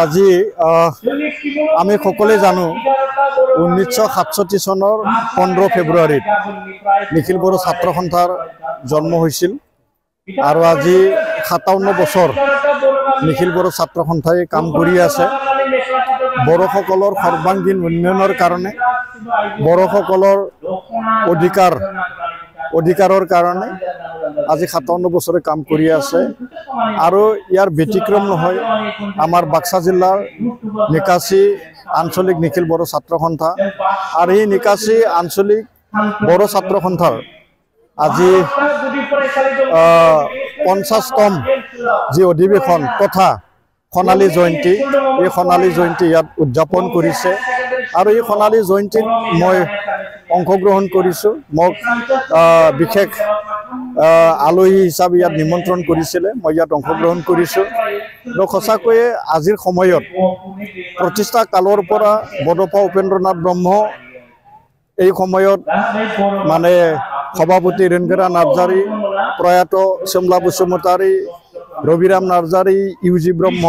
আজি আমি সকলে জানো 1967 চনৰ 15 ফেব্ৰুৱাৰীত নিখিল বড়ো ছাত্ৰ সন্থাৰ জন্ম হৈছিল আৰু আজি 57 বছৰ নিখিল বড়ো ছাত্ৰ সন্থাই কাম কৰি আছে বড়োসকলৰ সৰ্বাংগীন উন্নয়নৰ কাৰণে বড়োসকলৰ অধিকাৰৰ কাৰণে আজি 57 বছৰে কাম কৰি আছে আৰু ইয়াৰ ব্যতিক্ৰম নহয় আমাৰ বাক্সা জিলাৰ নিকাশী আঞ্চলিক নিখিল বড়ো ছাত্ৰ সন্থা আৰু এই নিকাশী আঞ্চলিক বড়ো ছাত্ৰ সন্থাৰ আজি 50তম যি অধিৱেশন তথা সোণালী জয়ন্তী এই সোণালী জয়ন্তী ইয়াত উদযাপন কৰিছে আৰু এই সোণালী জয়ন্তীত মই অংশগ্ৰহণ কৰিছোঁ মোক বিশেষ আলহী হিচাপে ইয়াত নিমন্ত্ৰণ কৰিছিলে মই ইয়াত অংশগ্ৰহণ কৰিছোঁ সঁচাকৈয়ে আজিৰ সময়ত প্ৰতিষ্ঠা কালৰ পৰা বডফা উপেন্দ্ৰনাথ ব্ৰহ্ম এই সময়ত মানে সভাপতি ৰেণুকা নাৰ্জাৰী প্ৰয়াত শ্যামলা বসুমতাৰী ৰবিৰাম নাৰ্জাৰী ইউজি ব্ৰহ্ম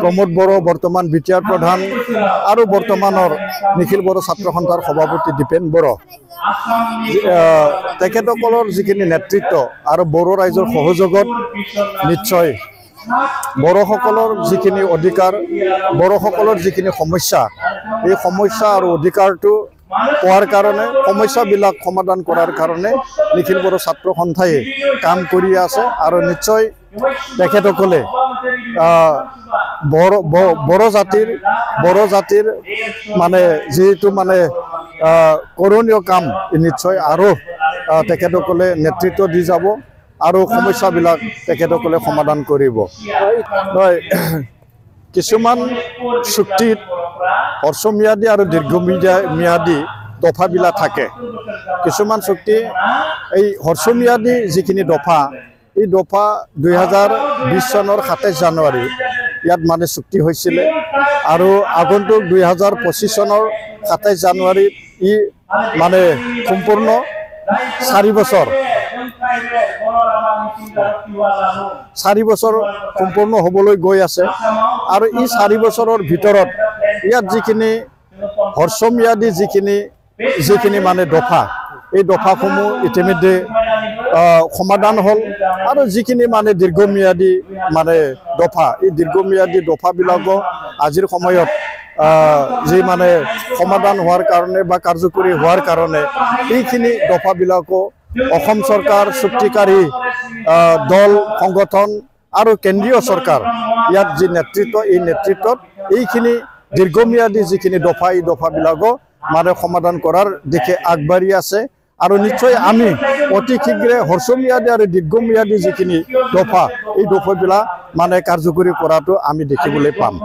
প্ৰমোদ বড়ো বৰ্তমান বিটিআৰ প্ৰধান আৰু বৰ্তমানৰ নিখিল বড়ো ছাত্ৰ সন্থাৰ সভাপতি দীপেন বড়ো তেখেতসকলৰ যিখিনি নেতৃত্ব আৰু বড়ো ৰাইজৰ সহযোগত নিশ্চয় বড়োসকলৰ যিখিনি অধিকাৰ বড়োসকলৰ যিখিনি সমস্যা এই সমস্যা আৰু অধিকাৰটো পোৱাৰ কাৰণে সমস্যাবিলাক সমাধান কৰাৰ কাৰণে নিখিল বড়ো ছাত্ৰ সন্থাই কাম কৰি আছে আৰু নিশ্চয় তেখেতসকলে বড়ো জাতিৰ মানে যিটো মানে কৰণীয় কাম নিশ্চয় আৰু তেখেতসকলে নেতৃত্ব দি যাব আৰু সমস্যাবিলাক তেখেতসকলে সমাধান কৰিব কিছুমান চুক্তিত হ্ৰস্বম্যাদী আৰু দীৰ্ঘম্যাদী দফাবিলাক থাকে কিছুমান চুক্তি এই হ্ৰস্বম্যাদী যিখিনি দফা এই দফা 2020 চনৰ 27 জানুৱাৰী ইয়াত মানে চুক্তি হৈছিলে আৰু আগন্তুক 2025 চনৰ 27 জানুৱাৰীত ই মানে সম্পূৰ্ণ 4 বছৰ সম্পূৰ্ণ হ'বলৈ গৈ আছে আৰু এই 4 বছৰৰ ভিতৰত ইয়াত যিখিনি হ্ৰস্বম্যাদী যিখিনি মানে দফা এই দফাসমূহ ইতিমধ্যে সমাধান হ'ল আৰু যিখিনি মানে দীৰ্ঘম্যাদী মানে দফা এই দীৰ্ঘম্যাদী দফাবিলাকো আজিৰ সময়ত যি মানে সমাধান হোৱাৰ কাৰণে বা কাৰ্যকৰী হোৱাৰ কাৰণে এইখিনি দফাবিলাকো অসম চৰকাৰ চুক্তিকাৰী দল সংগঠন আৰু কেন্দ্ৰীয় চৰকাৰ ইয়াত যি নেতৃত্ব এই নেতৃত্বত এইখিনি দীৰ্ঘম্যাদী যিখিনি দফা এই দফাবিলাকো মানে সমাধান কৰাৰ দিশে আগবাঢ়ি আছে আৰু নিশ্চয় আমি অতি শীঘ্ৰে হ্ৰস্বম্যাদী আৰু দীৰ্ঘম্যাদী যিখিনি দফা এই দফাবিলাক মানে কাৰ্যকৰী কৰাটো আমি দেখিবলৈ পাম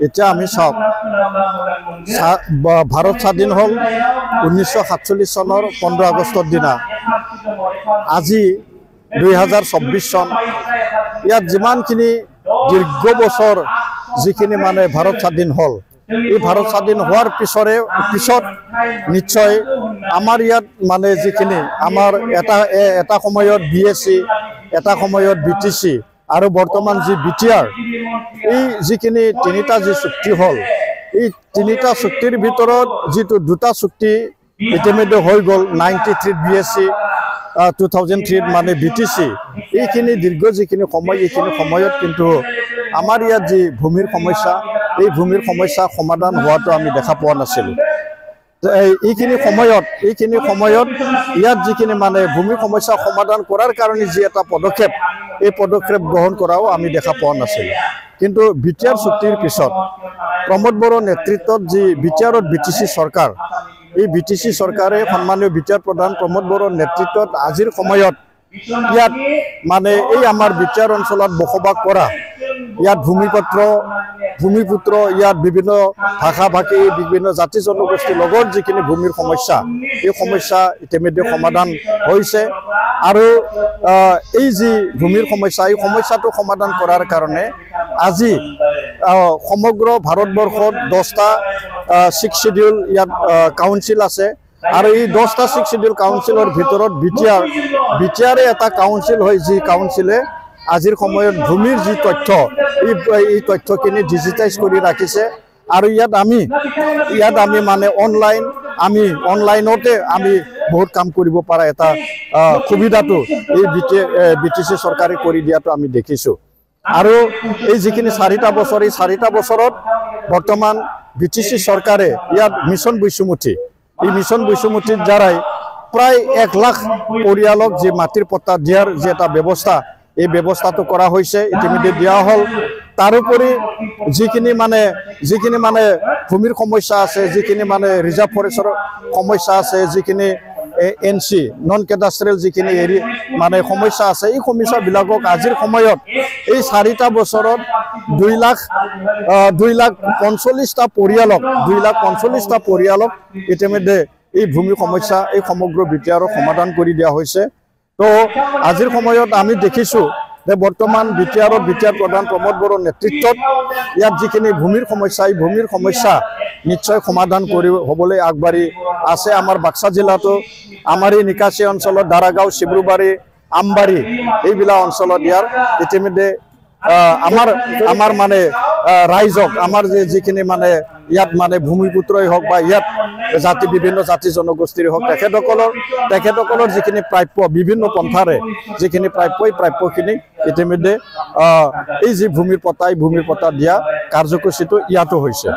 এতিয়া আমি চাওক ভাৰত স্বাধীন হ'ল 1947 চনৰ 15 আগষ্টৰ দিনা আজি 2024 চন ইয়াত যিমানখিনি দীৰ্ঘ বছৰ যিখিনি মানে ভাৰত স্বাধীন হ'ল এই ভাৰত স্বাধীন হোৱাৰ পিছত নিশ্চয় আমাৰ ইয়াত মানে যিখিনি আমাৰ এটা সময়ত BSC এটা সময়ত BTC আৰু বৰ্তমান যি বিটিআৰ এই যিখিনি তিনিটা যি চুক্তি হ'ল এই তিনিটা চুক্তিৰ ভিতৰত যিটো দুটা চুক্তি ইতিমধ্যে হৈ গ'ল 93 BSC 2003 মানে BTC এইখিনি দীৰ্ঘ যিখিনি সময় এইখিনি সময়ত কিন্তু আমাৰ ইয়াত যি ভূমিৰ সমস্যা এই ভূমিৰ সমস্যা সমাধান হোৱাটো আমি দেখা পোৱা নাছিলোঁ এইখিনি সময়ত ইয়াত যিখিনি মানে ভূমি সমস্যা সমাধান কৰাৰ কাৰণে যি এটা পদক্ষেপ এই পদক্ষেপ গ্ৰহণ কৰাও আমি দেখা পোৱা নাছিলোঁ কিন্তু বিটিআৰ চুক্তিৰ পিছত প্ৰমোদ বড়ো নেতৃত্বত যি বিটিআৰত BTC চৰকাৰ এই BTC চৰকাৰে সন্মানীয় বিটিআৰ প্ৰধান প্ৰমোদ বড়োৰ নেতৃত্বত আজিৰ সময়ত ইয়াত মানে এই আমাৰ বিটিআৰ অঞ্চলত বসবাস কৰা ইয়াত ভূমিপুত্ৰ ইয়াত বিভিন্ন ভাষা ভাষী বিভিন্ন জাতি জনগোষ্ঠীৰ লগত যিখিনি ভূমিৰ সমস্যা এই সমস্যা ইতিমধ্যে সমাধান হৈছে আৰু এই যি ভূমিৰ সমস্যা এই সমস্যাটো সমাধান কৰাৰ কাৰণে আজি সমগ্ৰ ভাৰতবৰ্ষত 10টা 6 শিডিউল ইয়াত কাউন্সিল আছে আৰু এই 10টা 6 শিডিউল কাউন্সিলৰ ভিতৰত বিটিআৰ এটা কাউন্সিল হয় যি কাউন্সিলে আজিৰ সময়ত ভূমিৰ যি তথ্য এই তথ্যখিনি ডিজিটাইজ কৰি ৰাখিছে আৰু ইয়াত আমি মানে অনলাইনতে আমি বহুত কাম কৰিব পৰা এটা সুবিধাটো এই বিটিচি চৰকাৰে কৰি দিয়াটো আমি দেখিছোঁ আৰু এই যিখিনি 4টা বছৰ এই 4টা বছৰত বৰ্তমান বিটিচি চৰকাৰে ইয়াত মিছন বৈষুমুঠি এই মিছন বৈষুমুঠিৰ দ্বাৰাই প্ৰায় 1 লাখ পৰিয়ালক যে মাটিৰ পট্টা দিয়াৰ যে এটা ব্যৱস্থা এই ব্যৱস্থাটো কৰা হৈছে ইতিমধ্যে দিয়া হ'ল তাৰোপৰি যিখিনি মানে ভূমিৰ সমস্যা আছে যিখিনি মানে ৰিজাৰ্ভ ফৰেষ্টৰ সমস্যা আছে যিখিনি NC নন কেডাষ্ট্ৰিয়েল যিখিনি মানে সমস্যা আছে এই সমস্যাবিলাকক আজিৰ সময়ত এই 4টা বছৰত 2,45,টা পৰিয়ালক ইতিমধ্যে এই ভূমি সমস্যা এই সমগ্ৰ বিটিআৰৰ সমাধান কৰি দিয়া হৈছে তো আজিৰ সময়ত আমি দেখিছোঁ যে বৰ্তমান বিটিআৰ প্ৰধান প্ৰমোদ বড়োৰ নেতৃত্বত ইয়াত যিখিনি ভূমিৰ সমস্যা এই ভূমিৰ সমস্যা নিশ্চয় সমাধান হ'বলৈ আগবাঢ়ি আছে আমাৰ বাক্সা জিলাতো আমাৰ এই নিকাশী অঞ্চলত দাৰাগাঁও শিৱৰুবাৰী আমবাৰী এইবিলাক অঞ্চলত ইয়াৰ ইতিমধ্যে আমাৰ মানে ৰাইজক আমাৰ যিখিনি মানে ইয়াত মানে ভূমিপুত্ৰই হওক বা ইয়াত বিভিন্ন জাতি জনগোষ্ঠীৰ হওক তেখেতসকলৰ যিখিনি প্ৰাপ্য বিভিন্ন পন্থাৰে যিখিনি প্ৰাপ্যখিনি ইতিমধ্যে এই যি ভূমিৰ পট্টা দিয়া কাৰ্যসূচীটো ইয়াতো হৈছে।